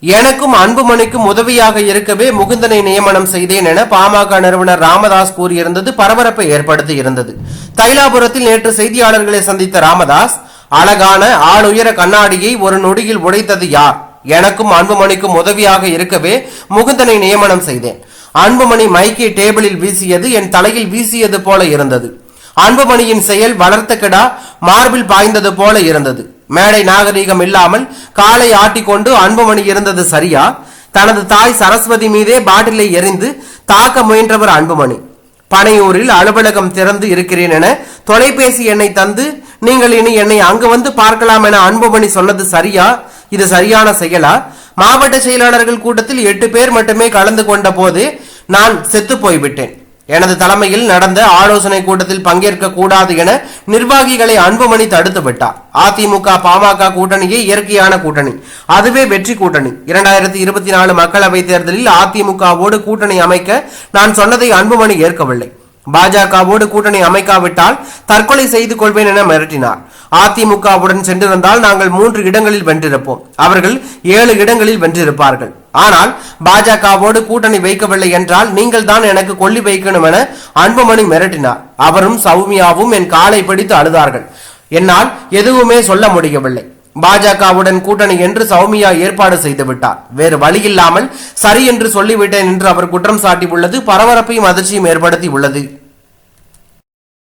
எனக்கும் அன்புமணிக்கும் உதவியாக இருக்கவே முகுந்தனை நியமனம் செய்தேன் என பாமக நிறுவனர் ராமதாஸ் கூறியிருந்தது பரபரப்பை ஏற்படுத்தி இருந்தது. தைலாபுரத்தில் நேற்று செய்தியாளர்களை சந்தித்த ராமதாஸ், அழகான ஆளுயர கண்ணாடியை ஒரு நொடியில் உடைத்தது யார்? எனக்கும் அன்புமணிக்கும் உதவியாக இருக்கவே முகுந்தனை நியமனம் செய்தேன். அன்புமணி மைக்கை டேபிளில் வீசியது என் தலையில் வீசியது போல இருந்தது. அன்புமணியின் செயல் வளர்த்த கிடா மார்பில் பாய்ந்தது போல இருந்தது. மேடை நாகரீகம் இல்லாமல் காலை ஆட்டிக்கொண்டு அன்புமணி இருந்தது சரியா? தனது தாய் சரஸ்வதி மீதே பாட்டிலை எறிந்து தாக்க முயன்றவர் அன்புமணி. பனையூரில் அலுவலகம் திறந்து இருக்கிறேன் என தொலைபேசி எண்ணை தந்து நீங்கள் இனி என்னை அங்கு வந்து பார்க்கலாம் என அன்புமணி சொன்னது சரியா? இது சரியான செயலா? மாவட்ட செயலாளர்கள் கூட்டத்தில் 8 பேர் மட்டுமே கலந்து கொண்ட போது நான் செத்து போய்விட்டேன். எனது தலைமையில் நடந்த ஆலோசனை கூட்டத்தில் பங்கேற்க கூடாது என நிர்வாகிகளை அன்புமணி தடுத்து விட்டார். அதிமுக பாமக கூட்டணியே இயற்கையான கூட்டணி, அதுவே வெற்றி கூட்டணி. 2024 மக்களவை தேர்தலில் அதிமுகவோடு கூட்டணி அமைக்க நான் சொன்னதை அன்புமணி ஏற்கவில்லை. பாஜகவோடு கூட்டணி அமைக்காவிட்டால் தற்கொலை செய்து கொள்வேன் என மிரட்டினார். அதிமுகவுடன் சென்றிருந்தால் நாங்கள் 3 இடங்களில் வென்றிருப்போம், அவர்கள் 7 இடங்களில் வென்றிருப்பார்கள். ஆனால் பாஜகவோடு கூட்டணி வைக்கவில்லை என்றால் நீங்கள் தான் எனக்கு கொல்லி வைக்கணும் என அன்புமணி மிரட்டினார். அவரும் சௌமியாவும் என் காலை பிடித்து அழுதார்கள். என்னால் எதுவுமே சொல்ல முடியவில்லை. பாஜகவுடன் கூட்டணி என்று சௌமியா ஏற்பாடு செய்து விட்டார். வேறு வழியில்லாமல் சரி என்று சொல்லிவிட்டேன் என்று அவர் குற்றம் சாட்டி உள்ளது பரபரப்பையும் அதிர்ச்சியும் ஏற்படுத்தி உள்ளது.